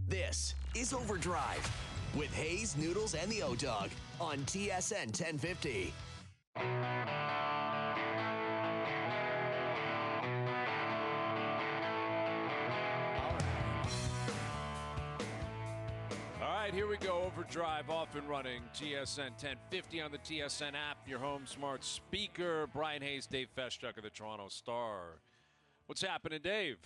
This is OverDrive with Hayes, Noodles, and the O-Dog on TSN 1050. All right, here we go. OverDrive off and running. TSN 1050 on the TSN app, your home smart speaker. Bryan Hayes, Dave Feschuk of the Toronto Star. What's happening, Dave?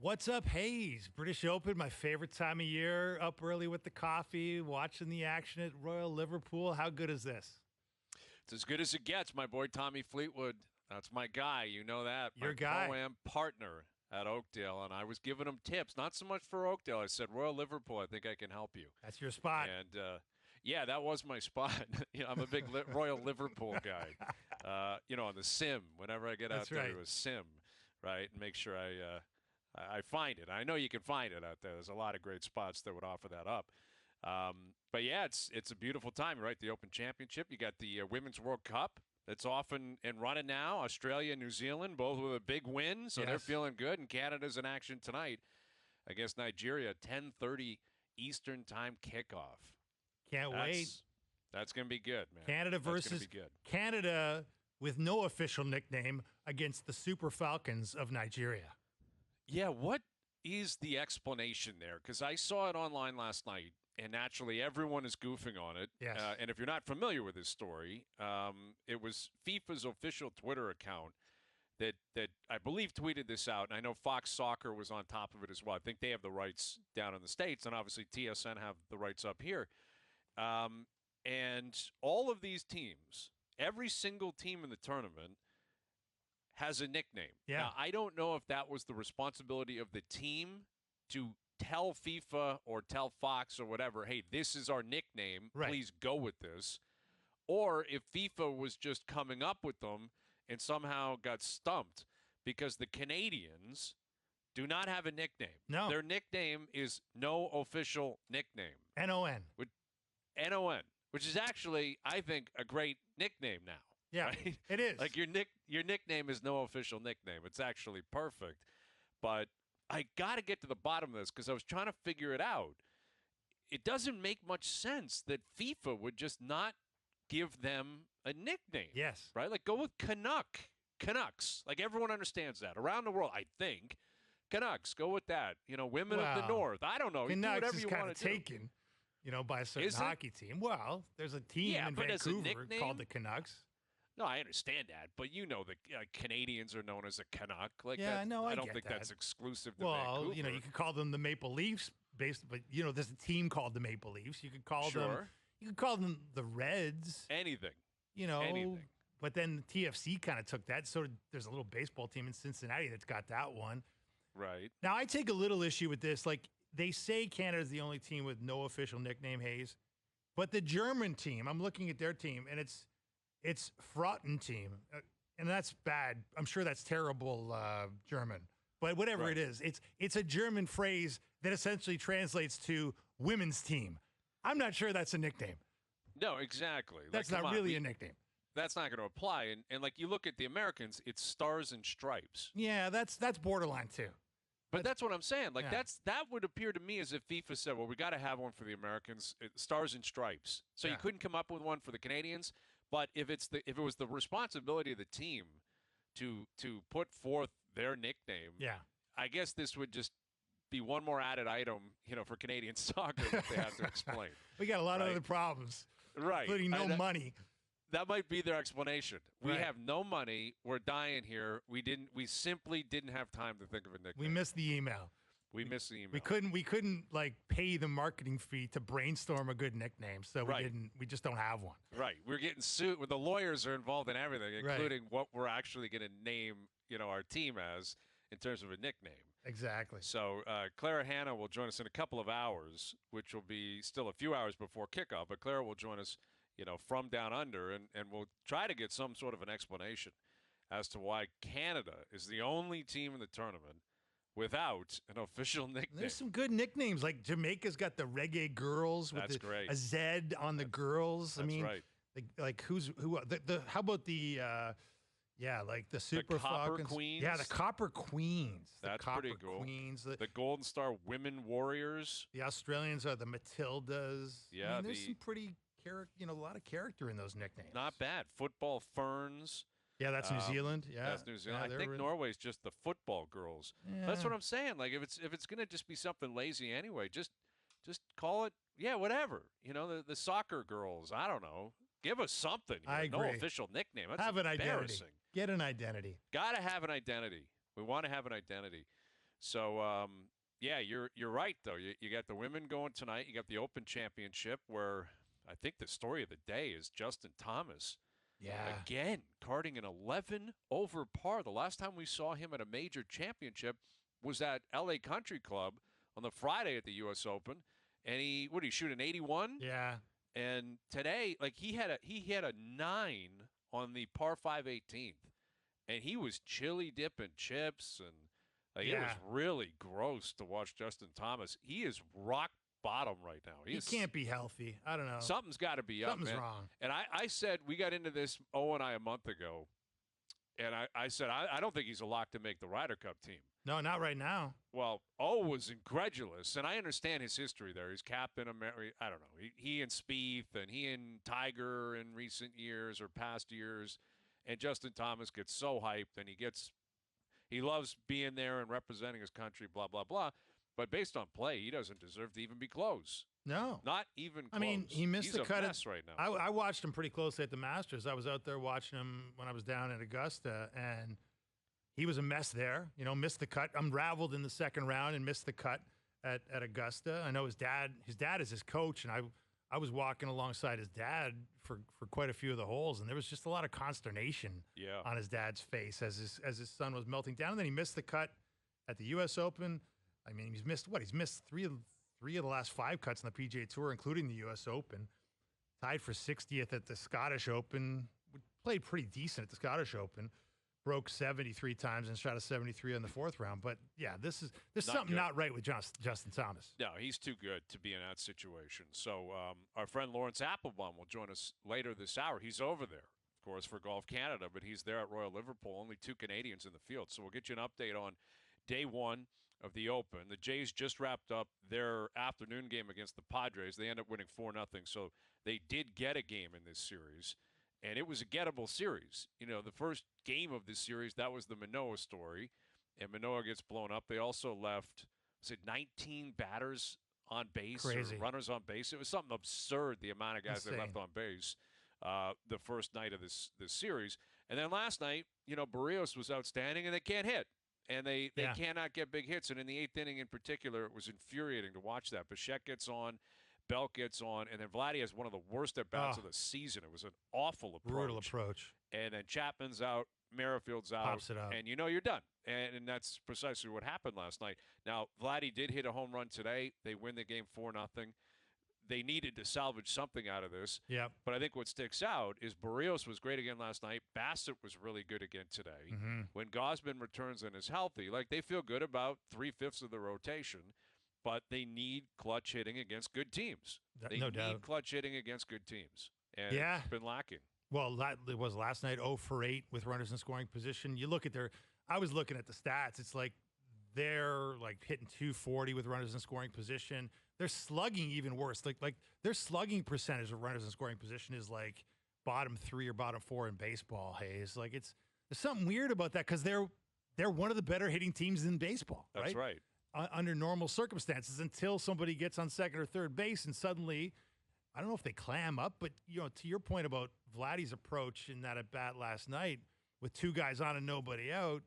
What's up, Hayes? British Open, my favorite time of year. Up early with the coffee, watching the action at Royal Liverpool. How good is this? It's as good as it gets, my boy Tommy Fleetwood. That's my guy. You know that. Your my guy. Pro-Am partner at Oakdale, and I was giving him tips. Not so much for Oakdale. I said, Royal Liverpool, I think I can help you. That's your spot. And, yeah, that was my spot. I'm a big Royal Liverpool guy. On the sim, whenever I get out there to a sim, right, and make sure I find it. I know you can find it out there. There's a lot of great spots that would offer that up. But, yeah, it's a beautiful time, right? The Open Championship. You got the Women's World Cup. That's off and running now. Australia, New Zealand, both with a big win, so they're feeling good. And Canada's in action tonight against Nigeria, 10:30 Eastern Time kickoff. Can't wait. That's going to be good, man. Canada versus Canada with no official nickname against the Super Falcons of Nigeria. Yeah, what is the explanation there? Because I saw it online last night. And naturally, everyone is goofing on it. Yes. And if you're not familiar with this story, it was FIFA's official Twitter account that I believe tweeted this out. And I know Fox Soccer was on top of it as well. I think they have the rights down in the States, and obviously TSN have the rights up here. And all of these teams, every single team in the tournament has a nickname. Yeah. Now, I don't know if that was the responsibility of the team to tell FIFA or tell Fox or whatever, hey, this is our nickname. Right. Please go with this. Or if FIFA was just coming up with them and somehow got stumped because the Canadians do not have a nickname. No. Their nickname is no official nickname. N-O-N. N-O-N, which is actually, I think, a great nickname now. Yeah, right? it is. Like your nickname is no official nickname. It's actually perfect. But I got to get to the bottom of this because I was trying to figure it out. It doesn't make much sense that FIFA would just not give them a nickname. Yes. Right? Like, go with Canucks. Like, everyone understands that. Around the world, I think. Canucks, go with that. Women of the North. I don't know. Canucks you do whatever is you kind want of to do. taken, by a certain hockey team. Well, there's a team in Vancouver called the Canucks. No, I understand that, but the Canadians are known as a Canuck. I don't think that's exclusive to Vancouver. Well, you could call them the Maple Leafs, but there's a team called the Maple Leafs. You could call them the Reds. Anything. Anything. But then the TFC kind of took that. So there's a little baseball team in Cincinnati that's got that one. Right. Now I take a little issue with this. Like, they say Canada's the only team with no official nickname, Hayes, but the German team. I'm looking at their team, and it's Frotten team, and that's bad. I'm sure that's terrible German, but whatever it is, it's a German phrase that essentially translates to women's team. I'm not sure that's a nickname. No, exactly. That's not really a nickname. That's not going to apply. And like you look at the Americans, it's Stars and Stripes. Yeah, that's borderline too. But that's what I'm saying. Like that would appear to me as if FIFA said, well, we got to have one for the Americans, Stars and Stripes. So you couldn't come up with one for the Canadians. But if it was the responsibility of the team to put forth their nickname, I guess this would just be one more added item, for Canadian soccer that they have to explain. We got a lot of other problems, including no money. That might be their explanation. We have no money. We're dying here. We simply didn't have time to think of a nickname. We missed the email. We couldn't pay the marketing fee to brainstorm a good nickname, so we just don't have one. Right. We're getting sued. The lawyers are involved in everything, including what we're actually going to name, our team as in terms of a nickname. Exactly. So Clara Hanna will join us in a couple of hours, which will be still a few hours before kickoff, but Clara will join us, from down under, and we'll try to get some sort of an explanation as to why Canada is the only team in the tournament without an official nickname. There's some good nicknames. Like Jamaica's got the Reggae Girls with a Z on the girls. That's right. Like how about the Yeah, like the Super Copper Falcons. Queens. Yeah, the Copper Queens. That's Copper pretty cool. Queens. The Golden Star Women Warriors. The Australians are the Matildas. Yeah, I mean, there's some pretty a lot of character in those nicknames. Not bad. Football Ferns. Yeah, that's New Zealand. Yeah, that's New Zealand. Yeah, I think Norway's just the football girls. Yeah. That's what I'm saying. Like if it's gonna just be something lazy anyway, just call it whatever. The soccer girls. I don't know. Give us something. I agree. No official nickname. That's have an embarrassing. identity. Get an identity. Gotta have an identity. We want to have an identity. So yeah, you're right though. You got the women going tonight. You got the Open Championship where I think the story of the day is Justin Thomas. Yeah. Again, karting an 11 over par. The last time we saw him at a major championship was at LA Country Club on the Friday at the U.S. Open. And he shoot an 81? Yeah. And today, like he had a 9 on the par 5 18th. And he was chili dipping chips and it was really gross to watch Justin Thomas. He is rock bottom right now. He can't be healthy. I don't know. Something's got to be up, Something's man. wrong. And I said, we got into this, and I, a month ago, and I said, I don't think he's a lock to make the Ryder Cup team. No, not right now. Well, was incredulous, and I understand his history there. He's captain of, I don't know, he and Spieth, and he and Tiger in recent years or past years, and Justin Thomas gets so hyped, and he loves being there and representing his country, blah, blah, blah. But based on play, he doesn't deserve to even be close. No. Not even close. I mean, he missed the cut. He's a mess right now. I watched him pretty closely at the Masters. I was out there watching him when I was down at Augusta, and he was a mess there. Missed the cut. Unraveled in the second round and missed the cut at Augusta. I know his dad is his coach, and I was walking alongside his dad for quite a few of the holes, and there was just a lot of consternation on his dad's face as his son was melting down. And then he missed the cut at the U.S. Open. I mean, he's missed what? He's missed three of the last 5 cuts on the PGA Tour, including the U.S. Open. Tied for 60th at the Scottish Open. Played pretty decent at the Scottish Open. Broke 73 times and shot a 73 in the 4th round. But yeah, there's something not right with Justin Thomas. No, he's too good to be in that situation. So our friend Laurence Applebaum will join us later this hour. He's over there, of course, for Golf Canada, but he's there at Royal Liverpool. Only 2 Canadians in the field. So we'll get you an update on day 1 of the Open. The Jays just wrapped up their afternoon game against the Padres. They ended up winning 4-0, so they did get a game in this series, and it was a gettable series. The first game of this series, that was the Manoah story, and Manoah gets blown up. They also left, 19 batters on base, Crazy. Or runners on base. It was something absurd, the amount of guys Insane. they left on base the first night of this series. And then last night, Barrios was outstanding, and they can't hit. And they cannot get big hits. And in the 8th inning in particular, it was infuriating to watch that. Feschuk gets on, Belk gets on, and then Vladdy has one of the worst at-bats of the season. It was an awful approach. Brutal approach. And then Chapman's out, Merrifield's out. Pops it up. And you're done. And that's precisely what happened last night. Now, Vladdy did hit a home run today. They win the game 4-0. They needed to salvage something out of this. Yep. But I think what sticks out is Barrios was great again last night. Bassett was really good again today. Mm-hmm. When Gausman returns and is healthy, they feel good about 3/5 of the rotation, but they need clutch hitting against good teams. They no need doubt. clutch hitting against good teams. And it's been lacking. Well, it was last night 0 for 8 with runners in scoring position. You look at I was looking at the stats. It's like they're hitting 240 with runners in scoring position. They're slugging even worse. Like their slugging percentage of runners in scoring position is like bottom 3 or bottom 4 in baseball. Hayes, there's something weird about that because they're one of the better hitting teams in baseball. That's right. Under normal circumstances, until somebody gets on second or third base, and suddenly, I don't know if they clam up, but to your point about Vladdy's approach in that at bat last night with 2 guys on and nobody out.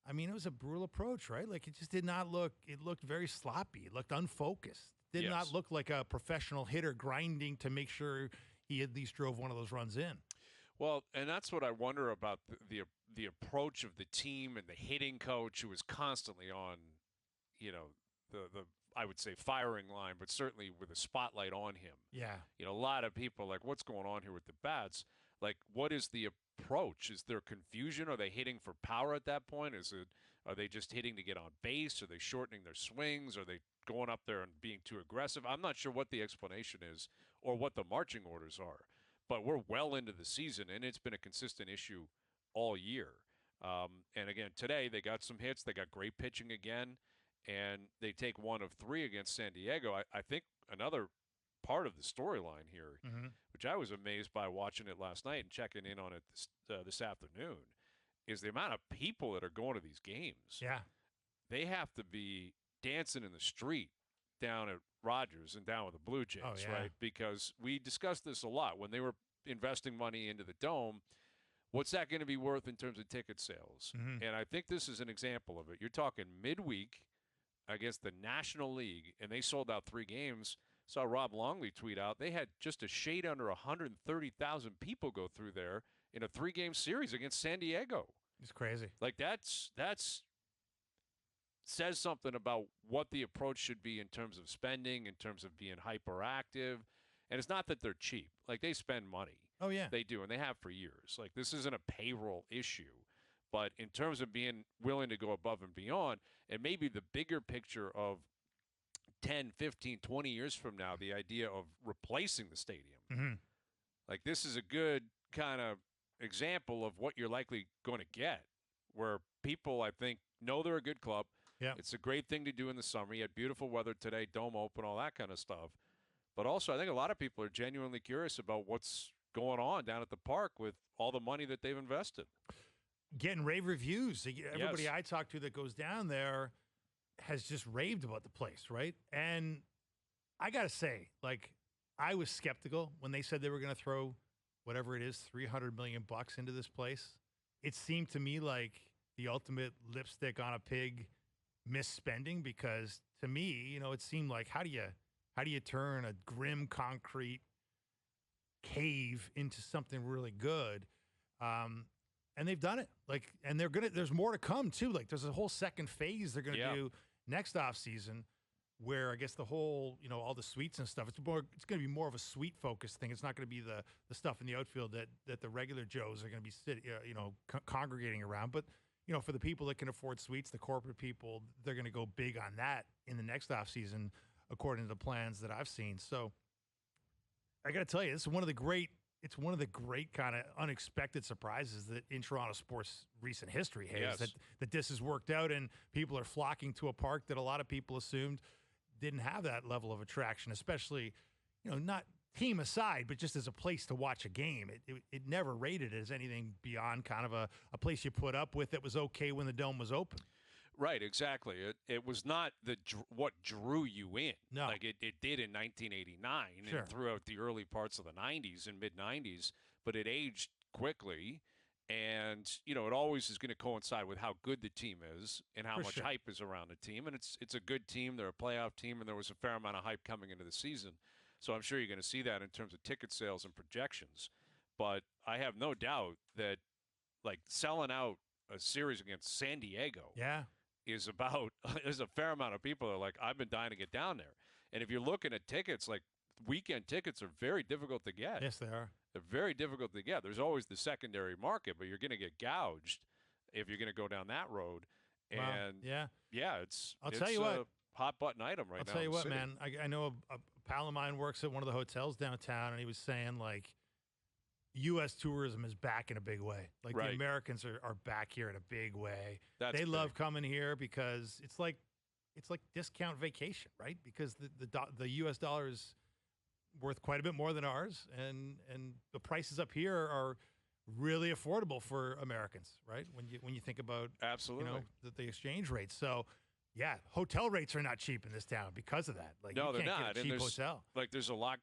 I mean, it was a brutal approach, right? It just did not look. It looked very sloppy. It looked unfocused. Did not look like a professional hitter grinding to make sure he at least drove one of those runs in. Well, and that's what I wonder about the approach of the team and the hitting coach who was constantly on, the I would say firing line, but certainly with a spotlight on him. Yeah. A lot of people are what's going on here with the bats? What is the approach? Is there confusion? Are they hitting for power at that point? Are they just hitting to get on base? Are they shortening their swings? Are they going up there and being too aggressive? I'm not sure what the explanation is or what the marching orders are, but we're well into the season, and it's been a consistent issue all year. And again, today they got some hits. They got great pitching again, and they take 1 of 3 against San Diego. I think another part of the storyline here, which I was amazed by watching it last night and checking in on it this afternoon, is the amount of people that are going to these games. Yeah. They have to be dancing in the street down at Rogers and down with the Blue Jays, right? Because we discussed this a lot. When they were investing money into the Dome, what's that going to be worth in terms of ticket sales? And I think this is an example of it. You're talking midweek against the National League, and they sold out 3 games. Saw Rob Longley tweet out they had just a shade under 130,000 people go through there in a 3-game series against San Diego. It's crazy. Like that's says something about what the approach should be in terms of spending, in terms of being hyperactive. And it's not that they're cheap. Like, they spend money. Oh, yeah. They do, and they have for years. Like, this isn't a payroll issue. But in terms of being willing to go above and beyond, and maybe the bigger picture of 10, 15, 20 years from now, the idea of replacing the stadium. Like, this is a good kind of example of what you're likely going to get, where people, I think, know they're a good club. Yeah. It's a great thing to do in the summer. You had beautiful weather today, dome open, all that kind of stuff. But also, I think a lot of people are genuinely curious about what's going on down at the park with all the money that they've invested. Getting rave reviews. Everybody I talk to that goes down there has just raved about the place, right? And I got to say, like, I was skeptical when they said they were going to throw whatever it is, $300 million into this place. It seemed to me like the ultimate lipstick on a pig misspending, because to me, it seemed like how do you turn a grim concrete cave into something really good? And they've done it. Like, and there's more to come too. Like, there's a whole second phase they're gonna do next off season, where I guess the whole, all the suites and stuff, it's gonna be more of a suite focused thing. It's not gonna be the stuff in the outfield that the regular Joes are gonna be congregating around. But for the people that can afford suites, the corporate people, they're gonna go big on that in the next off season, according to the plans that I've seen. So I got to tell you, this is one of the great kind of unexpected surprises that in Toronto sports recent history has, that this has worked out and people are flocking to a park that a lot of people assumed didn't have that level of attraction, especially, not team aside, but just as a place to watch a game. It never rated as anything beyond kind of a place you put up with that was okay when the Dome was open. Right, exactly. It was not what drew you in. No. Like it did in 1989 and throughout the early parts of the 90s and mid-90s, but it aged quickly, and it always is going to coincide with how good the team is and how much hype is around the team. And it's a good team. They're a playoff team, and there was a fair amount of hype coming into the season. So I'm sure you're going to see that in terms of ticket sales and projections. But I have no doubt that, like, selling out a series against San Diego is there's a fair amount of people that are like, I've been dying to get down there. And if you're looking at tickets, like, weekend tickets are very difficult to get. Yes, they are. They're very difficult to get. There's always the secondary market, but you're going to get gouged if you're going to go down that road. And I'll tell you what, hot button item right now. I'll tell you what, city. man. I know a pal of mine works at one of the hotels downtown, and he was saying, like, U.S. tourism is back in a big way. Like, the Americans are back here in a big way. They love coming here because it's like discount vacation, right? Because the U.S. dollar is worth quite a bit more than ours, and the prices up here are really affordable for Americans, right? When you think about the exchange rates. So yeah, hotel rates are not cheap in this town because of that. Like, no, you they're can't not. get a cheap hotel. Like, there's a lot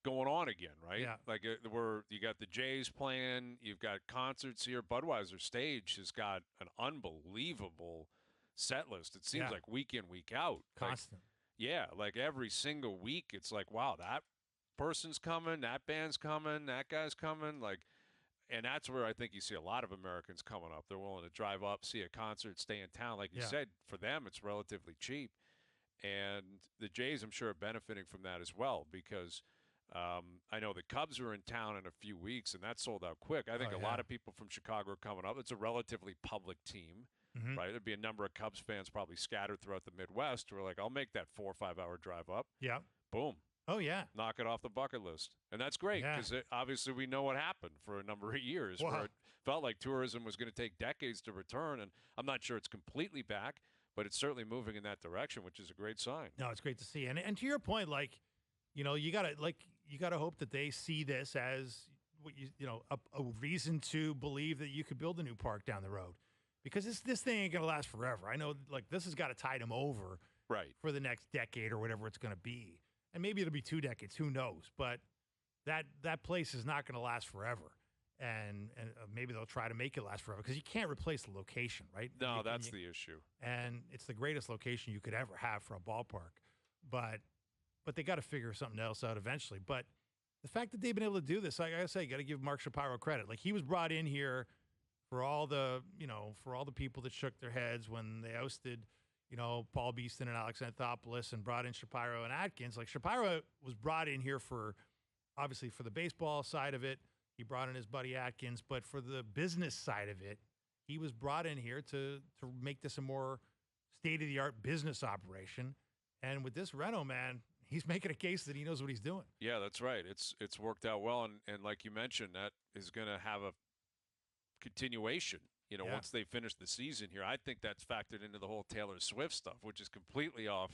going on again, right? Yeah. Like, you got the Jays playing, you've got concerts here. Budweiser Stage has got an unbelievable set list. It seems like week in, week out. Constant. Like every single week, it's like, wow, that person's coming, that band's coming, that guy's coming. Like, and that's where I think you see a lot of Americans coming up. They're willing to drive up, see a concert, stay in town. Like you said, for them, it's relatively cheap. And the Jays, I'm sure, are benefiting from that as well, because I know the Cubs are in town in a few weeks, and that sold out quick. I think a lot of people from Chicago are coming up. It's a relatively public team, right? There'd be a number of Cubs fans probably scattered throughout the Midwest who are like, I'll make that 4 or 5 hour drive up. Yeah. Boom. Oh, yeah. Knock it off the bucket list. And that's great because obviously we know what happened for a number of years where it felt like tourism was going to take decades to return. And I'm not sure it's completely back, but it's certainly moving in that direction, which is a great sign. No, it's great to see. And to your point, like, you know, you gotta hope that they see this as what a reason to believe that you could build a new park down the road, because this thing ain't gonna last forever. I know, like, this has got to tide them over for the next decade or whatever it's gonna be, and maybe it'll be 2 decades. Who knows? But that place is not gonna last forever, and maybe they'll try to make it last forever because you can't replace the location, right? No, that's the issue. And it's the greatest location you could ever have for a ballpark, but they got to figure something else out eventually. But the fact that they've been able to do this, like I say, you got to give Mark Shapiro credit. Like, he was brought in here for all the people that shook their heads when they ousted, Paul Beeston and Alex Anthopoulos and brought in Shapiro and Atkins. Like, Shapiro was brought in here obviously for the baseball side of it. He brought in his buddy Atkins, but for the business side of it, he was brought in here to make this a more state-of-the-art business operation. And with this reno, man, he's making a case that he knows what he's doing. Yeah, that's right. It's worked out well, and like you mentioned, that is going to have a continuation. Once they finish the season here, I think that's factored into the whole Taylor Swift stuff, which is completely off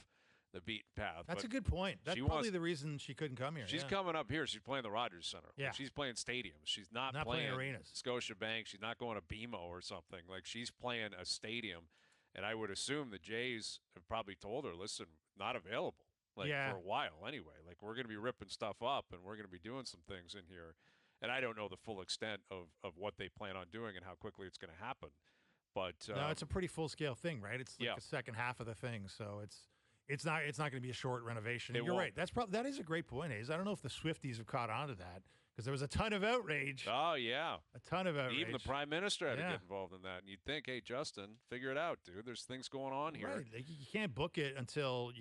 the beaten path. That's a good point. That's probably the reason she couldn't come here. She's coming up here. She's playing the Rogers Center. Yeah. She's playing stadiums. She's not playing arenas. Scotiabank. She's not going to BMO or something. Like, she's playing a stadium, and I would assume the Jays have probably told her, listen, not available. For a while anyway. Like, we're going to be ripping stuff up, and we're going to be doing some things in here. And I don't know the full extent of what they plan on doing and how quickly it's going to happen. But no, it's a pretty full-scale thing, right? It's like the second half of the thing, so it's not going to be a short renovation. You're right. That is a great point, Hayes. I don't know if the Swifties have caught on to that, because there was a ton of outrage. Oh, yeah. A ton of outrage. Even the Prime Minister had to get involved in that. And you'd think, hey, Justin, figure it out, dude. There's things going on here. Right. Like, you can't book it until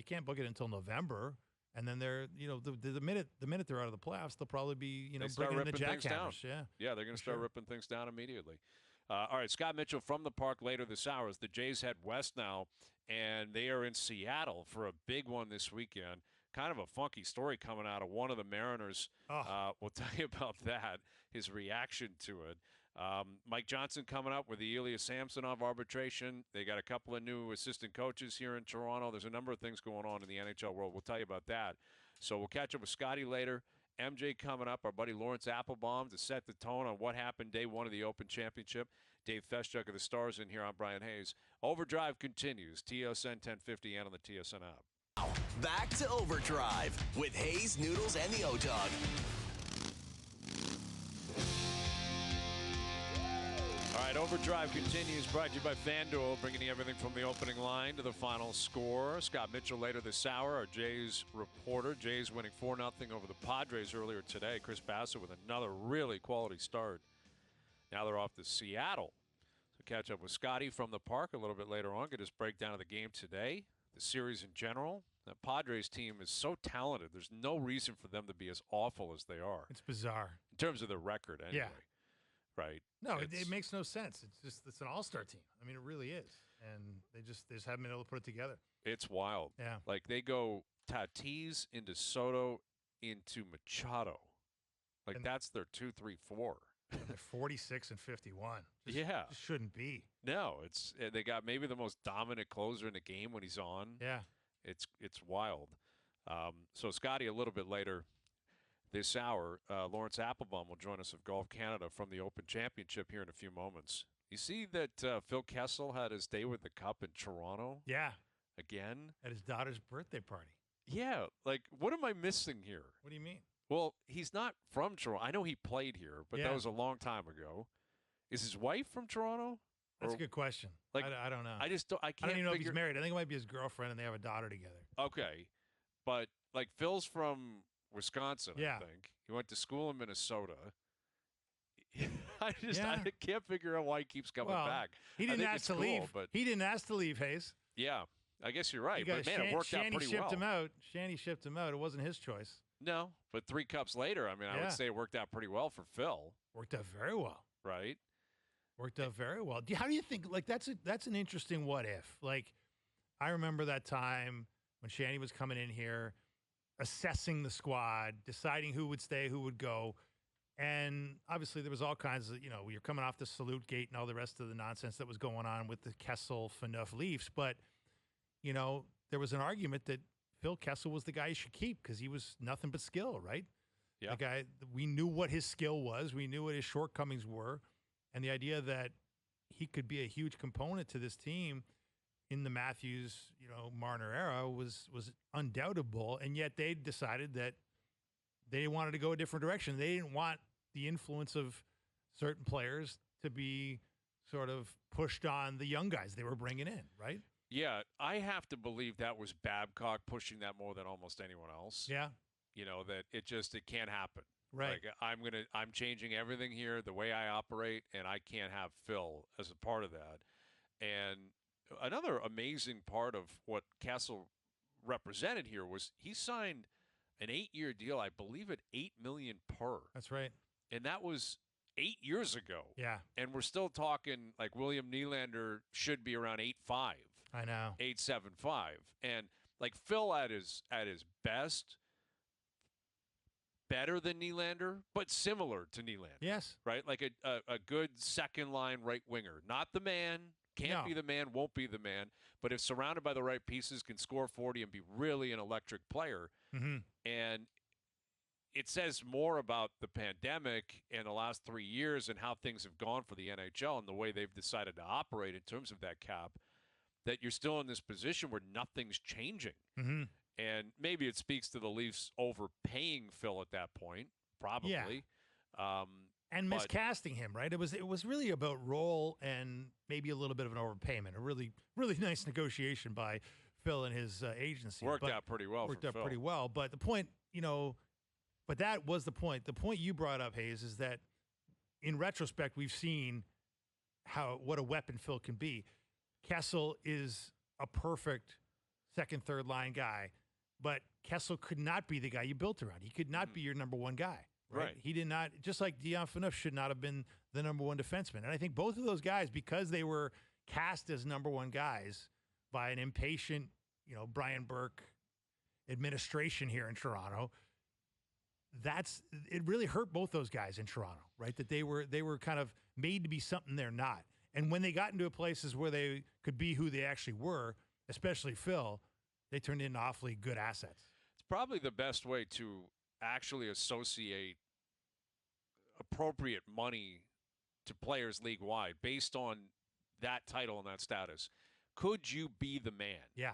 November. And then they're, the minute they're out of the playoffs, they'll probably be, bringing in the jackhammers. Yeah, they're going to start ripping things down immediately. All right, Scott Mitchell from the park later this hour as the Jays head west now, and they are in Seattle for a big one this weekend. Kind of a funky story coming out of one of the Mariners. We'll tell you about that, his reaction to it. Mike Johnson coming up with the Ilya Samsonov arbitration. They got a couple of new assistant coaches here in Toronto. There's a number of things going on in the NHL world. We'll tell you about that. So we'll catch up with Scotty later. MJ coming up, our buddy Laurence Applebaum to set the tone on what happened day one of the Open Championship. Dave Feschuk of the Stars in here. I'm Bryan Hayes. Overdrive continues. TSN 1050 and on the TSN app. Back to Overdrive with Hayes, Noodles, and the O-Dog. All right, Overdrive continues, brought to you by FanDuel, bringing you everything from the opening line to the final score. Scott Mitchell later this hour, our Jays reporter. Jays winning 4-0 over the Padres earlier today. Chris Bassett with another really quality start. Now they're off to Seattle. So catch up with Scotty from the park a little bit later on. Get his breakdown of the game today, the series in general. The Padres team is so talented. There's no reason for them to be as awful as they are. It's bizarre. In terms of their record, anyway. Yeah. Right. No, it makes no sense. It's an all-star team. I mean, it really is. And they just haven't been able to put it together. It's wild. Yeah. Like, they go Tatis into Soto into Machado. Like, and that's their 2-3-4. They're 46 and 51. Just shouldn't be. No, they got maybe the most dominant closer in the game when he's on. Yeah. It's wild. So Scotty a little bit later this hour, Laurence Applebaum will join us of Golf Canada from the Open Championship here in a few moments. You see that Phil Kessel had his day with the Cup in Toronto? Yeah. Again? At his daughter's birthday party. Yeah. Like, what am I missing here? What do you mean? Well, he's not from Toronto. I know he played here, but that was a long time ago. Is his wife from Toronto? That's a good question. Like, I don't know. I don't even know if he's married. I think it might be his girlfriend, and they have a daughter together. Okay. But, like, Phil's from Wisconsin, I think. He went to school in Minnesota. I can't figure out why he keeps coming back. He didn't ask to leave. But he didn't ask to leave, Hayes. Yeah, I guess you're right. But, man, it worked out pretty well. Shanny shipped him out. It wasn't his choice. No, but 3 cups later, I mean, I would say it worked out pretty well for Phil. Worked out very well. Right? Worked out very well. How do you think, like, that's an interesting what if. Like, I remember that time when Shanny was coming in here. assessing the squad, deciding who would stay, who would go. And obviously there was all kinds of, you're coming off the salute gate and all the rest of the nonsense that was going on with the Kessel Phaneuf Leafs. But, there was an argument that Phil Kessel was the guy you should keep because he was nothing but skill, right? Yeah. The guy, we knew what his skill was. We knew what his shortcomings were. And the idea that he could be a huge component to this team in the Matthews, Marner era was undoubtable. And yet they decided that they wanted to go a different direction. They didn't want the influence of certain players to be sort of pushed on the young guys they were bringing in, right? Yeah, I have to believe that was Babcock pushing that more than almost anyone else. Yeah. That it can't happen. Right. Like I'm changing everything here, the way I operate, and I can't have Phil as a part of that. And another amazing part of what Kessel represented here was he signed an 8-year deal, I believe at $8 million per. That's right. And that was 8 years ago. Yeah. And we're still talking like William Nylander should be around 8.5. I know. 8.75. And like Phil at his best, better than Nylander, but similar to Nylander. Yes. Right? Like a good second line right winger. Not the man, can't be the man, won't be the man, but if surrounded by the right pieces, can score 40 and be really an electric player. Mm-hmm. And it says more about the pandemic and the last 3 years and how things have gone for the NHL and the way they've decided to operate in terms of that cap, that you're still in this position where nothing's changing. Mm-hmm. And maybe it speaks to the Leafs overpaying Phil at that point, probably. Yeah. And miscasting him, right? It was really about role and maybe a little bit of an overpayment. A really, really nice negotiation by Phil and his agency. Worked out pretty well. Pretty well. But the point, but that was the point. The point you brought up, Hayes, is that in retrospect, we've seen what a weapon Phil can be. Kessel is a perfect second, third line guy, but Kessel could not be the guy you built around. He could not be your number one guy. Right. He did not, just like Dion Phaneuf should not have been the number one defenseman. And I think both of those guys, because they were cast as number one guys by an impatient, Brian Burke administration here in Toronto, it really hurt both those guys in Toronto, right? That they were kind of made to be something they're not. And when they got into places where they could be who they actually were, especially Phil, they turned into awfully good assets. It's probably the best way to actually associate appropriate money to players league-wide based on that title and that status. Could you be the man? Yeah.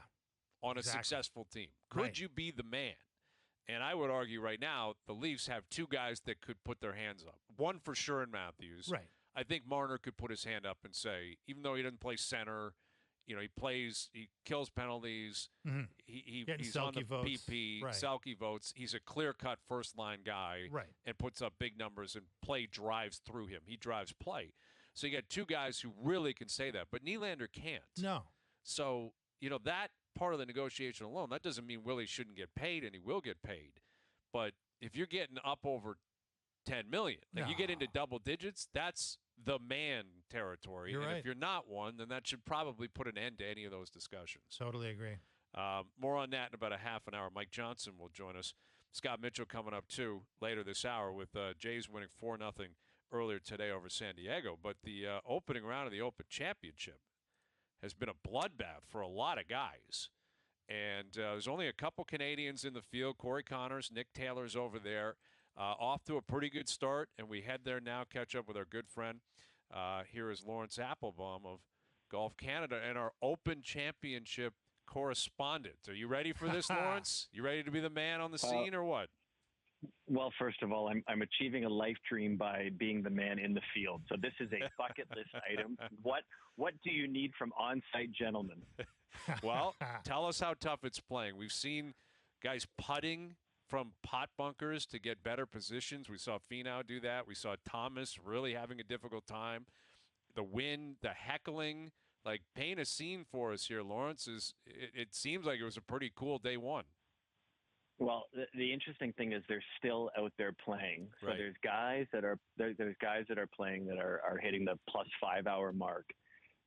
On a successful team? Could you be the man? And I would argue right now the Leafs have two guys that could put their hands up. One for sure in Matthews. Right. I think Marner could put his hand up and say, even though he doesn't play center, he kills penalties. Mm-hmm. He's on the votes. PP. Right. Selke votes. He's a clear-cut first-line guy. Right. And puts up big numbers, and play drives through him. He drives play. So you got two guys who really can say that, but Nylander can't. No. So, that part of the negotiation alone, that doesn't mean Willie shouldn't get paid, and he will get paid. But if you're getting up over $10 million, you get into double digits, that's the man territory. You're right. If you're not one, then that should probably put an end to any of those discussions. Totally agree. More on that in about a half an hour. Mike Johnson will join us. Scott Mitchell coming up, too, later this hour with Jays winning 4-0 earlier today over San Diego. But the opening round of the Open Championship has been a bloodbath for a lot of guys. And there's only a couple Canadians in the field. Corey Connors, Nick Taylor's over there. Off to a pretty good start, and we head there now, catch up with our good friend. Here is Laurence Applebaum of Golf Canada and our Open Championship correspondent. Are you ready for this, Laurence? You ready to be the man on the scene or what? Well, first of all, I'm achieving a life dream by being the man in the field. So this is a bucket list item. What do you need from on-site gentlemen? Well, tell us how tough it's playing. We've seen guys putting from pot bunkers to get better positions. We saw Finau do that. We saw Thomas really having a difficult time. The wind, the heckling, paint a scene for us here, Laurence. It seems like it was a pretty cool day one. Well, the interesting thing is they're still out there playing. So right. there's guys that are playing that are hitting the +5 hour mark,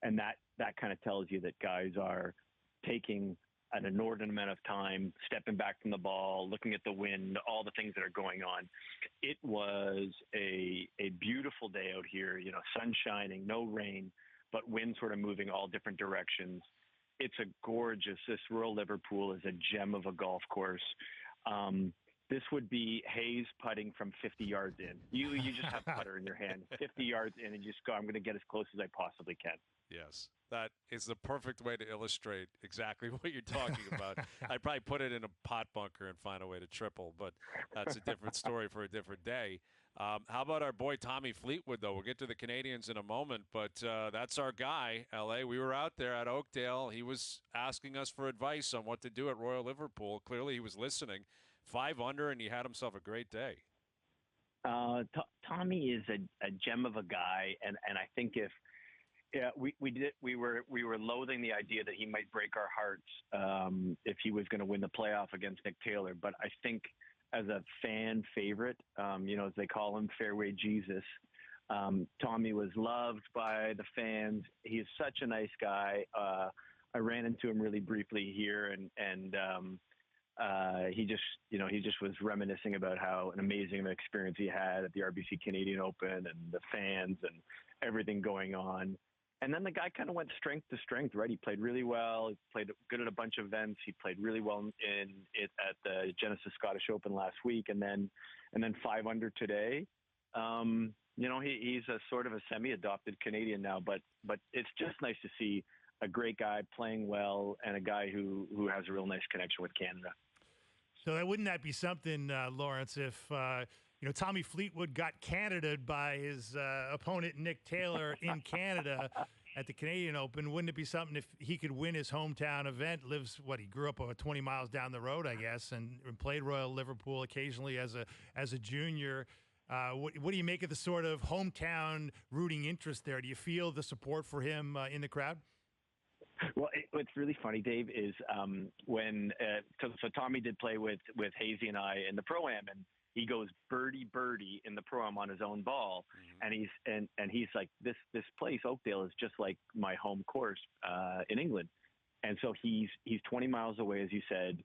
and that kind of tells you that guys are taking an inordinate amount of time, stepping back from the ball, looking at the wind, all the things that are going on. It was a beautiful day out here, sun shining, no rain, but wind sort of moving all different directions. It's this Royal Liverpool is a gem of a golf course. This would be Hayes putting from 50 yards in. You just have putter in your hand, 50 yards in, and you just go, I'm going to get as close as I possibly can. Yes, that is the perfect way to illustrate exactly what you're talking about. I'd probably put it in a pot bunker and find a way to triple, but that's a different story for a different day. How about our boy Tommy Fleetwood, though? We'll get to the Canadians in a moment, but that's our guy, L.A. We were out there at Oakdale. He was asking us for advice on what to do at Royal Liverpool. Clearly he was listening. 5 under, and he had himself a great day. Tommy is a gem of a guy, and I think we were loathing the idea that he might break our hearts if he was going to win the playoff against Nick Taylor. But I think as a fan favorite, as they call him, Fairway Jesus, Tommy was loved by the fans. He is such a nice guy. I ran into him really briefly here, and he just was reminiscing about how an amazing experience he had at the RBC Canadian Open and the fans and everything going on. And then the guy kind of went strength to strength, right? He played really well. He played good at a bunch of events. He played really well at the Genesis Scottish Open last week, and then 5 under today. He's a sort of a semi-adopted Canadian now, but it's just nice to see a great guy playing well and a guy who has a real nice connection with Canada. So wouldn't that be something, Laurence, if Tommy Fleetwood got Canada'd by his opponent Nick Taylor in Canada at the Canadian Open? Wouldn't it be something if he could win his hometown event? He grew up 20 miles down the road, I guess, and played Royal Liverpool occasionally as a junior. What do you make of the sort of hometown rooting interest there? Do you feel the support for him in the crowd? Well, what's really funny, Dave, is so Tommy did play with Hazy and I in the Pro-Am, and he goes birdie in the Pro-Am on his own ball, and he's like, this place Oakdale is just like my home course in England, and so he's 20 miles away, as you said.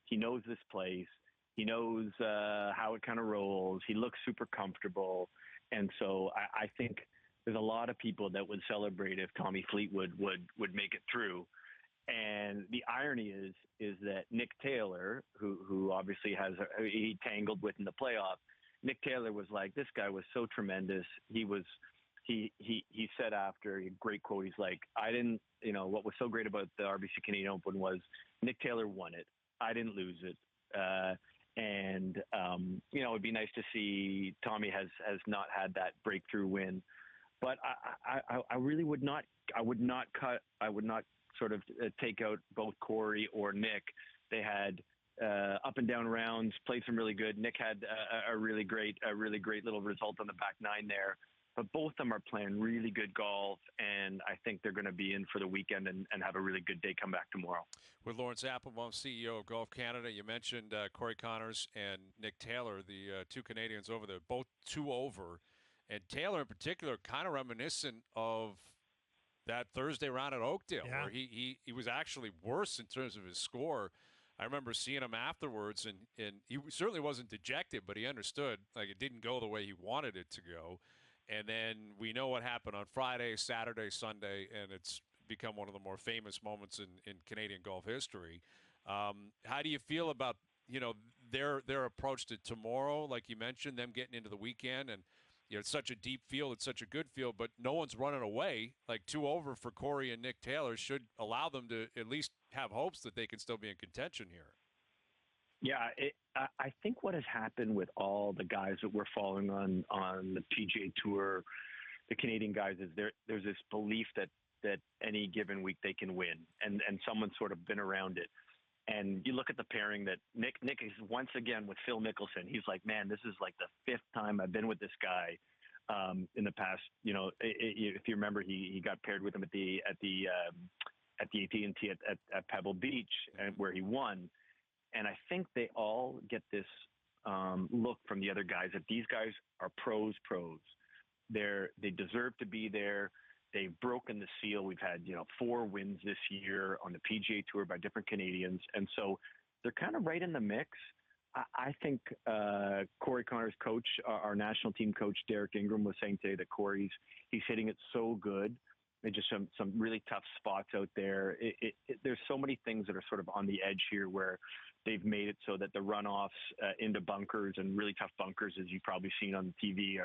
He knows this place. He knows how it kind of rolls. He looks super comfortable, and so I think there's a lot of people that would celebrate if Tommy Fleetwood would make it through. And the irony is that Nick Taylor, who obviously he tangled with in the playoff, Nick Taylor was like, this guy was so tremendous. He said after, a great quote, he's like, what was so great about the RBC Canadian Open was Nick Taylor won it. I didn't lose it. It'd be nice to see Tommy has not had that breakthrough win. But I really would not sort of take out both Corey or Nick. They had up and down rounds, played some really good. Nick had a really great little result on the back nine there. But both of them are playing really good golf, and I think they're going to be in for the weekend and have a really good day come back tomorrow. With Laurence Applebaum, CEO of Golf Canada, you mentioned Corey Connors and Nick Taylor, the two Canadians over there, both 2 over. And Taylor, in particular, kind of reminiscent of that Thursday round at Oakdale, where he was actually worse in terms of his score. I remember seeing him afterwards, and he certainly wasn't dejected, but he understood, like, it didn't go the way he wanted it to go. And then we know what happened on Friday, Saturday, Sunday, and it's become one of the more famous moments in Canadian golf history. How do you feel about, their approach to tomorrow, like you mentioned, them getting into the weekend? And it's such a deep field, it's such a good field, but no one's running away. Like 2 over for Corey and Nick Taylor should allow them to at least have hopes that they can still be in contention here. Yeah, I think what has happened with all the guys that we're following on the PGA Tour, the Canadian guys, is there's this belief that any given week they can win, and someone's sort of been around it. And you look at the pairing that Nick is once again with Phil Mickelson. He's like, man, this is like the 5th time I've been with this guy in the past. If you remember, he got paired with him at the AT&T at Pebble Beach, and where he won. And I think they all get this look from the other guys that these guys are pros. They deserve to be there. They've broken the seal. We've had 4 wins this year on the PGA Tour by different Canadians, and so they're kind of right in the mix. I think Corey Connor's coach, our national team coach, Derek Ingram, was saying today that he's hitting it so good. There's just some really tough spots out there. There's so many things that are sort of on the edge here where they've made it so that the runoffs into bunkers and really tough bunkers, as you've probably seen on TV,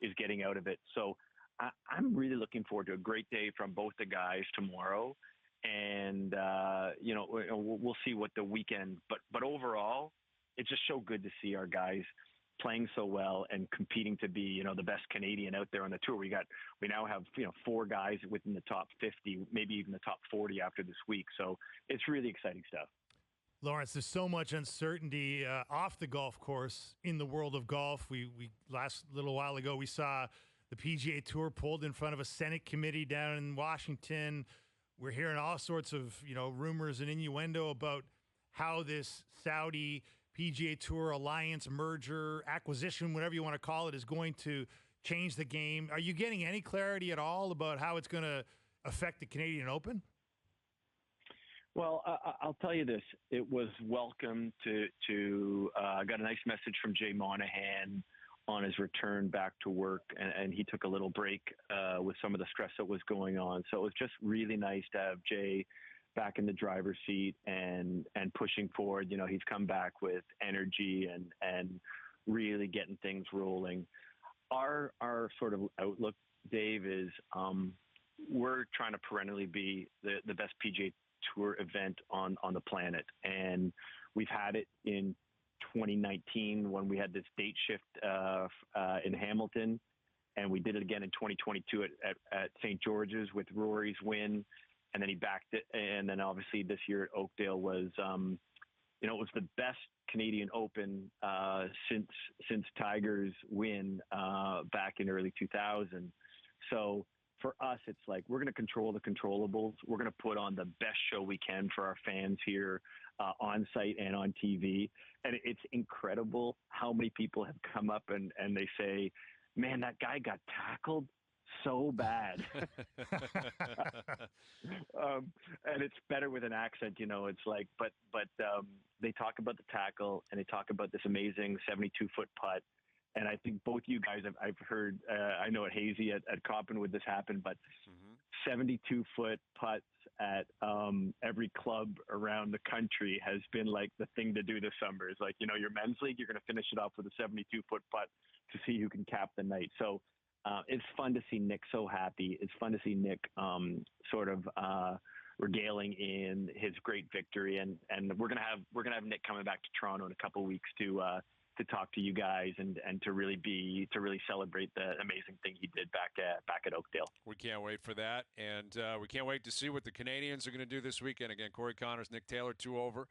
is getting out of it. So I'm really looking forward to a great day from both the guys tomorrow. And, we'll see what the weekend, but overall, it's just so good to see our guys playing so well and competing to be, the best Canadian out there on the tour. We now have, 4 guys within the top 50, maybe even the top 40 after this week. So it's really exciting stuff. Laurence, there's so much uncertainty off the golf course in the world of golf. We last little while ago, we saw the PGA Tour pulled in front of a Senate committee down in Washington. We're hearing all sorts of, rumors and innuendo about how this Saudi PGA Tour alliance, merger, acquisition, whatever you want to call it, is going to change the game. Are you getting any clarity at all about how it's going to affect the Canadian Open? Well, I'll tell you this. It was welcome to I got a nice message from Jay Monahan on his return back to work, and he took a little break with some of the stress that was going on. So it was just really nice to have Jay back in the driver's seat and pushing forward. He's come back with energy and really getting things rolling. Our sort of outlook, Dave, is we're trying to perennially be the best PGA Tour event on the planet. And we've had it in 2019 when we had this date shift in Hamilton, and we did it again in 2022 at St. George's with Rory's win. And then he backed it. And then obviously this year at Oakdale was, it was the best Canadian Open since Tiger's win back in early 2000. So for us, it's like we're going to control the controllables. We're going to put on the best show we can for our fans here on site and on TV. And it's incredible how many people have come up and they say, man, that guy got tackled so bad. And it's better with an accent, it's like, but they talk about the tackle and they talk about this amazing 72-foot putt. And I think both you guys I've heard, I know at Hazy at Coppenwood this happened, but 72-foot putts at every club around the country has been like the thing to do this summer. It's like, your men's league, you're going to finish it off with a 72-foot putt to see who can cap the night. So it's fun to see Nick so happy. It's fun to see Nick sort of regaling in his great victory, and we're gonna have Nick coming back to Toronto in a couple of weeks to talk to you guys and to really celebrate the amazing thing he did back at Oakdale. We can't wait for that, and we can't wait to see what the Canadians are going to do this weekend. Again, Corey Connors, Nick Taylor, 2 over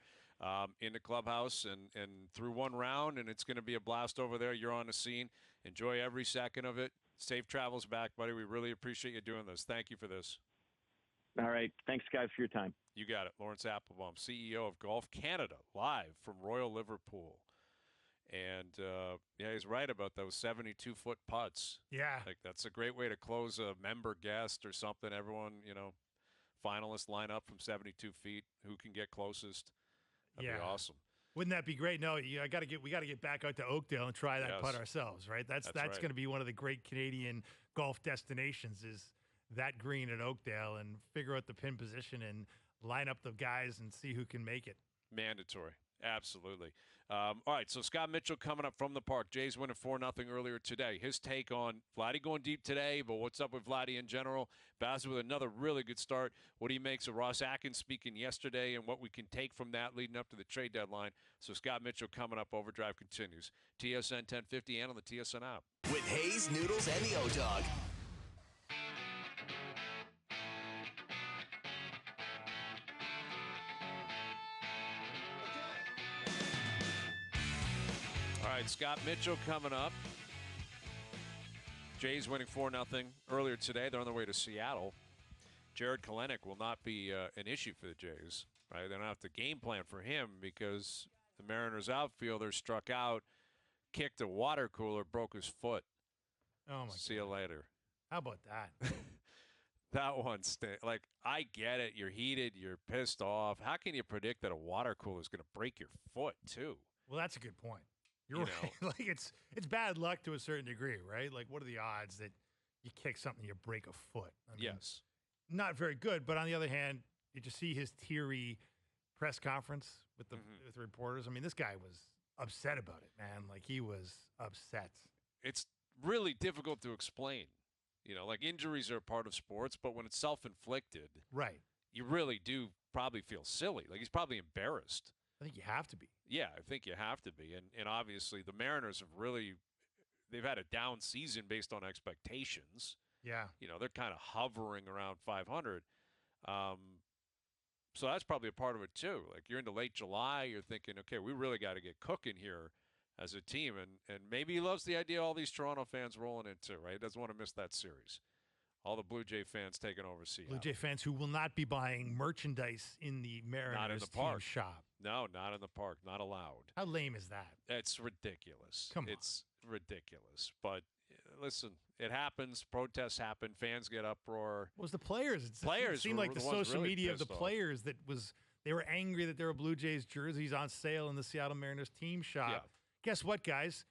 in the clubhouse and through one round, and it's going to be a blast over there. You're on the scene. Enjoy every second of it. Safe travels back, buddy. We really appreciate you doing this. Thank you for this. All right. Thanks, guys, for your time. You got it. Laurence Applebaum, CEO of Golf Canada, live from Royal Liverpool. And, he's right about those 72-foot putts. Yeah. Like, that's a great way to close a member guest or something. Everyone, finalists line up from 72 feet. Who can get closest? That'd be awesome. Wouldn't that be great? No, we got to get back out to Oakdale and try that putt ourselves, right? That's right. Going to be one of the great Canadian golf destinations is that green at Oakdale, and figure out the pin position and line up the guys and see who can make it. Mandatory. Absolutely. All right, so Scott Mitchell coming up from the park. Jays winning 4-0 earlier today. His take on Vladdy going deep today, but what's up with Vladdy in general? Baz with another really good start. What he makes of Ross Atkins speaking yesterday and what we can take from that leading up to the trade deadline. So Scott Mitchell coming up. OverDrive continues. TSN 1050 and on the TSN app. With Hayes, Noodles, and the O-Dog. All right, Scott Mitchell coming up. Jays winning 4-0 earlier today. They're on their way to Seattle. Jared Kelenic will not be an issue for the Jays. Right? They don't have to game plan for him because the Mariners outfielder struck out, kicked a water cooler, broke his foot. Oh, my God. See you later. How about that? That one like, I get it. You're heated. You're pissed off. How can you predict that a water cooler is going to break your foot too? Well, that's a good point. You're right. Like it's bad luck to a certain degree, right? Like, what are the odds that you kick something, you break a foot? I mean, yes. Not very good. But on the other hand, did you see his teary press conference with the reporters? I mean, this guy was upset about it, man. Like, he was upset. It's really difficult to explain. Like, injuries are a part of sports, but when it's self-inflicted, right, you really do probably feel silly. Like, he's probably embarrassed. I think you have to be. Yeah, I think you have to be. And obviously the Mariners have they've had a down season based on expectations. Yeah. They're kind of hovering around 500. So that's probably a part of it too. Like, you're into late July, you're thinking, okay, we really got to get cooking here as a team. And maybe he loves the idea of all these Toronto fans rolling in too, right? He doesn't want to miss that series. All the Blue Jay fans taking over Seattle. Blue Jay fans who will not be buying merchandise in the Mariners team shop. No, not in the park. Not allowed. How lame is that? It's ridiculous. Come on. It's ridiculous. But listen, it happens. Protests happen. Fans get uproar. It was the players. Players it seemed like the social really media of the pissed off. players they were angry that there were Blue Jays jerseys on sale in the Seattle Mariners team shop. Yeah. Guess what, guys?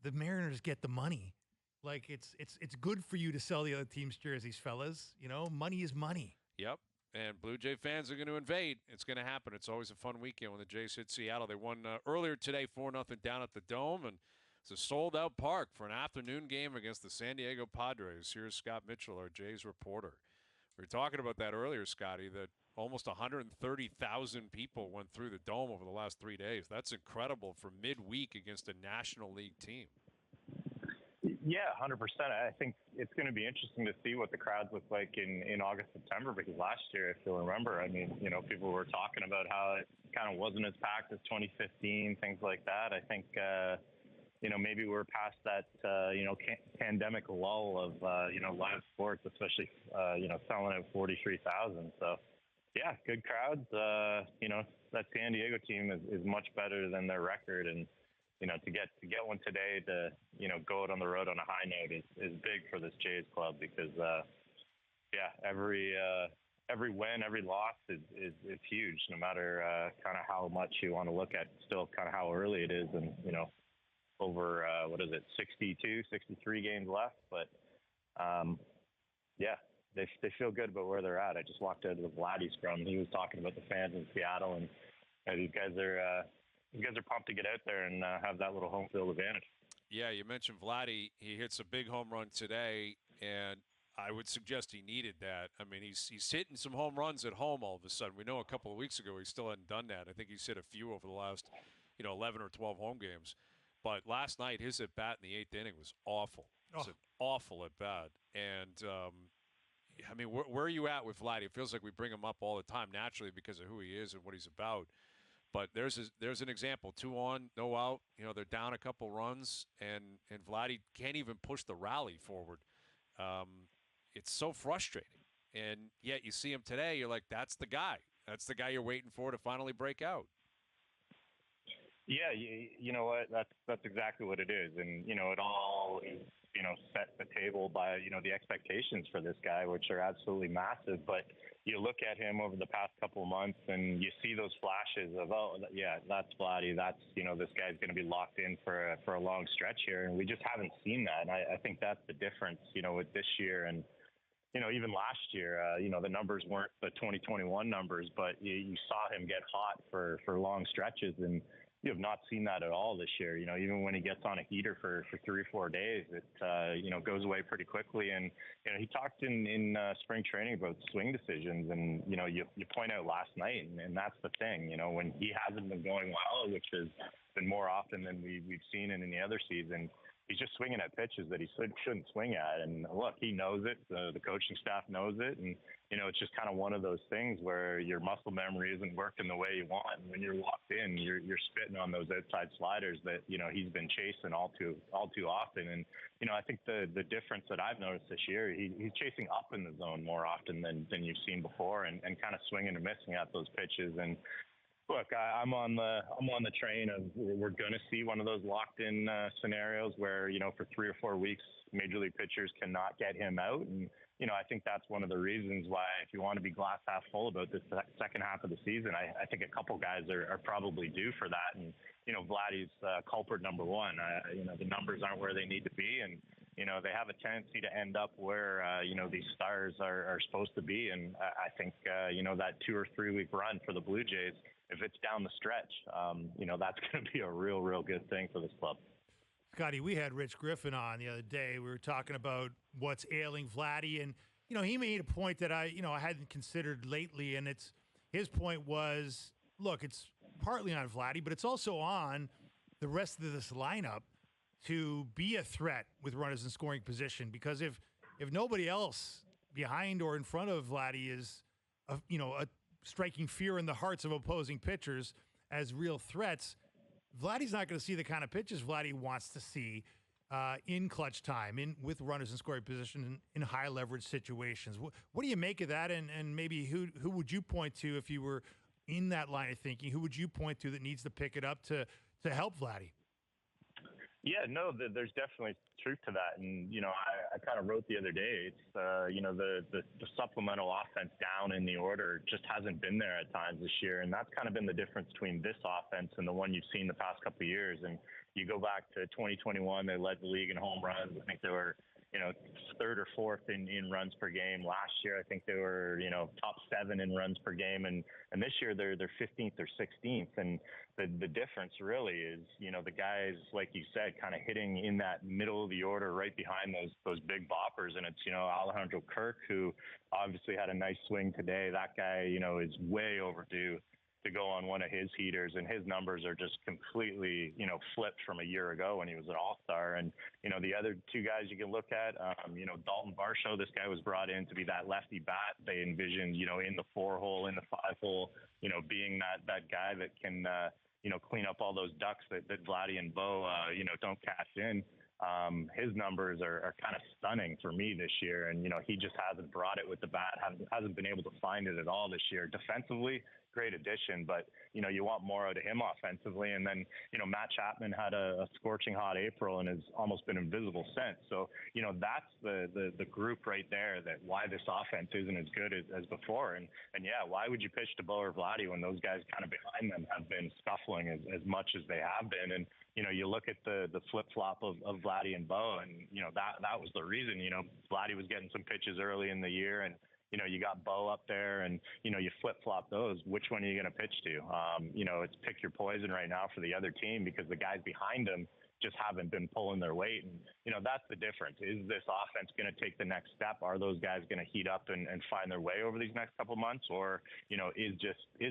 The Mariners get the money. Like, it's good for you to sell the other team's jerseys, fellas. Money is money. Yep. And Blue Jay fans are going to invade. It's going to happen. It's always a fun weekend when the Jays hit Seattle. They won earlier today 4-0 down at the Dome, and it's a sold-out park for an afternoon game against the San Diego Padres. Here's Scott Mitchell, our Jays reporter. We were talking about that earlier, Scotty, that almost 130,000 people went through the Dome over the last 3 days. That's incredible for midweek against a National League team. Yeah, 100%. I think it's going to be interesting to see what the crowds look like in August, September, because last year, if you'll remember, I mean, people were talking about how it kind of wasn't as packed as 2015, things like that. I think, maybe we're past that, pandemic lull of, live sports, especially, selling at 43,000. So, yeah, good crowds. That San Diego team is much better than their record, and to get one today to, go out on the road on a high note is big for this Jays club because, every win, every loss is huge, no matter kind of how much you want to look at still kind of how early it is. And, over, 62, 63 games left. But, they feel good about where they're at. I just walked out of the Vladdy scrum. He was talking about the fans in Seattle, and these guys are pumped to get out there and have that little home field advantage. Yeah, you mentioned Vladdy. He hits a big home run today, and I would suggest he needed that. I mean, he's hitting some home runs at home all of a sudden. We know a couple of weeks ago he still hadn't done that. I think he's hit a few over the last, 11 or 12 home games. But last night, his at-bat in the 8th inning was awful. It was an awful at-bat. And, where are you at with Vladdy? It feels like we bring him up all the time naturally because of who he is and what he's about. But there's an example, 2 on, no out. They're down a couple runs, and Vladdy can't even push the rally forward. It's so frustrating. And yet you see him today, you're like, that's the guy. That's the guy you're waiting for to finally break out. Yeah, you know what? That's exactly what it is. And, it all is, set the table by, the expectations for this guy, which are absolutely massive. But you look at him over the past couple of months and you see those flashes of, that's Vladdy. That's, this guy's going to be locked in for a long stretch here. And we just haven't seen that. And I think that's the difference, with this year. And, even last year, the numbers weren't the 2021 numbers, but you saw him get hot for long stretches. And you have not seen that at all this year. Even when he gets on a heater for 3 or 4 days, it, goes away pretty quickly. And, he talked in spring training about swing decisions. And, you point out last night, and that's the thing, when he hasn't been going well, which has been more often than we've seen in any other season, he's just swinging at pitches that he shouldn't swing at. And look, he knows it. The coaching staff knows it. And, it's just kind of one of those things where your muscle memory isn't working the way you want. And when you're locked in, you're spitting on those outside sliders that, he's been chasing all too often. And, I think the difference that I've noticed this year, he's chasing up in the zone more often than you've seen before and kind of swinging and missing at those pitches. And, look, I'm on the train of we're going to see one of those locked in scenarios where, for 3 or 4 weeks, major league pitchers cannot get him out. And, I think that's one of the reasons why, if you want to be glass half full about this second half of the season, I think a couple guys are probably due for that. And, Vladdy's culprit number one. The numbers aren't where they need to be. And, they have a tendency to end up where, these stars are supposed to be. And I think, that 2 or 3 week run for the Blue Jays, if it's down the stretch, that's going to be a real good thing for this club. Scotty, we had Rich Griffin on the other day. We were talking about what's ailing Vladdy, and he made a point that I hadn't considered lately, and his point was, look, it's partly on Vladdy, but it's also on the rest of this lineup to be a threat with runners in scoring position. Because if nobody else behind or in front of Vladdy is, striking fear in the hearts of opposing pitchers as real threats, Vladdy's not going to see the kind of pitches Vladdy wants to see in clutch time, with runners in scoring position in high leverage situations. What do you make of that? And maybe who would you point to if you were in that line of thinking? Who would you point to that needs to pick it up to help Vladdy? Yeah, no, there's definitely truth to that. And, I kind of wrote the other day, it's, the supplemental offense down in the order just hasn't been there at times this year. And that's kind of been the difference between this offense and the one you've seen the past couple of years. And you go back to 2021, they led the league in home runs. I think they were, third or fourth in runs per game. Last year, I think they were, top 7 in runs per game. And this year they're 15th or 16th. And the difference really is, the guys, like you said, kind of hitting in that middle of the order right behind those big boppers. And it's, Alejandro Kirk, who obviously had a nice swing today. That guy, is way overdue to go on one of his heaters, and his numbers are just completely, flipped from a year ago when he was an all-star. And, the other 2 guys you can look at, Dalton Varsho, this guy was brought in to be that lefty bat they envisioned, in the 4-hole, in the 5-hole, being that guy that can, clean up all those ducks that Vladdy and Bo, don't cash in. His numbers are kind of stunning for me this year. And, he just hasn't brought it with the bat, hasn't been able to find it at all this year. Defensively, great addition, but, you want more out of him offensively. And then, Matt Chapman had a scorching hot April and has almost been invisible since. So, that's the group right there, that why this offense isn't as good as before. And yeah, why would you pitch to Bo or Vladdy when those guys kind of behind them have been scuffling as much as they have been? And, you look at the flip-flop of Vladdy and Bo, and, that was the reason. Vladdy was getting some pitches early in the year, and, you got Bo up there, and, you flip-flop those. Which one are you going to pitch to? It's pick your poison right now for the other team, because the guys behind them just haven't been pulling their weight. And, that's the difference. Is this offense going to take the next step? Are those guys going to heat up and find their way over these next couple of months? Or, is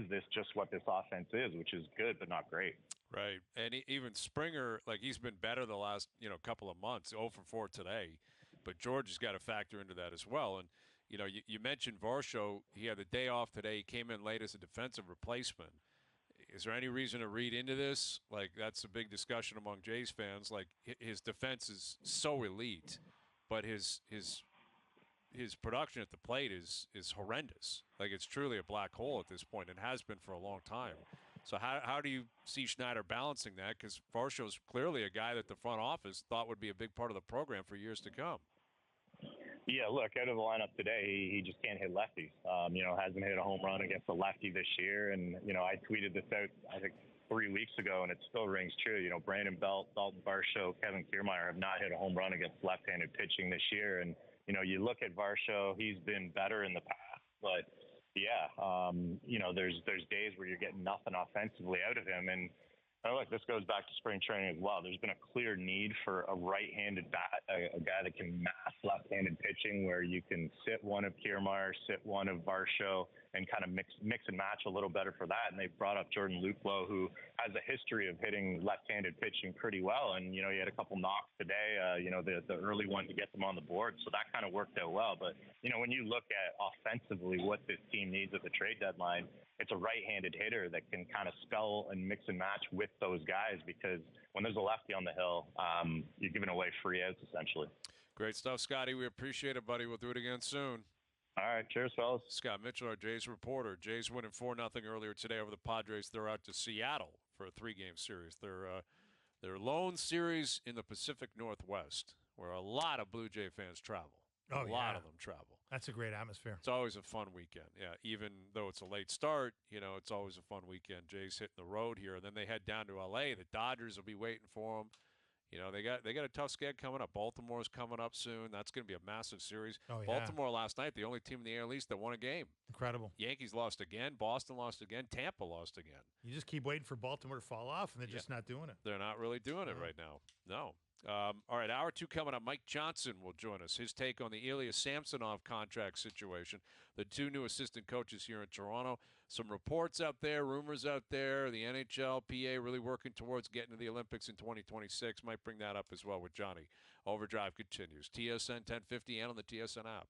this just what this offense is, which is good but not great? Right. And even Springer, he's been better the last, couple of months, 0 for 4 today. But George has got to factor into that as well. And, you mentioned Varsho. He had the day off today. He came in late as a defensive replacement. Is there any reason to read into this? That's a big discussion among Jays fans. His defense is so elite, but his production at the plate is horrendous. It's truly a black hole at this point, and has been for a long time. So how do you see Schneider balancing that? Because Varsho's clearly a guy that the front office thought would be a big part of the program for years to come. Yeah, look, out of the lineup today, he just can't hit lefties. Hasn't hit a home run against a lefty this year. And, I tweeted this out, I think, 3 weeks ago, and it still rings true. Brandon Belt, Dalton Varsho, Kevin Kiermaier have not hit a home run against left-handed pitching this year. And, you look at Varsho, he's been better in the past. But, yeah, there's days where you're getting nothing offensively out of him. And, look, this goes back to spring training as well. There's been a clear need for a right-handed bat, a guy that can mask left-handed pitching, where you can sit one of Kiermaier, sit one of Varsho, and kind of mix and match a little better for that. And they've brought up Jordan Luplow, who has a history of hitting left-handed pitching pretty well. And, he had a couple knocks today, the early one to get them on the board. So that kind of worked out well. But, when you look at offensively what this team needs at the trade deadline, it's a right-handed hitter that can kind of spell and mix and match with those guys, because when there's a lefty on the hill, you're giving away free outs, essentially. Great stuff, Scotty. We appreciate it, buddy. We'll do it again soon. All right. Cheers, fellas. Scott Mitchell, our Jays reporter. Jays winning 4-0 earlier today over the Padres. They're out to Seattle for a 3-game series. Their lone series in the Pacific Northwest, where a lot of Blue Jay fans travel. A lot of them travel. That's a great atmosphere. It's always a fun weekend. Yeah, even though it's a late start, it's always a fun weekend. Jays hitting the road here, and then they head down to L.A. The Dodgers will be waiting for them. They got a tough schedule coming up. Baltimore's coming up soon. That's going to be a massive series. Oh, yeah. Baltimore last night, the only team in the AL East that won a game. Incredible. Yankees lost again. Boston lost again. Tampa lost again. You just keep waiting for Baltimore to fall off, and they're just not doing it. They're not really doing it right now. No. All right, hour 2 coming up. Mike Johnson will join us. His take on the Ilya Samsonov contract situation. The 2 new assistant coaches here in Toronto. Some reports out there, rumors out there. The NHL, PA really working towards getting to the Olympics in 2026. Might bring that up as well with Johnny. OverDrive continues. TSN 1050 and on the TSN app.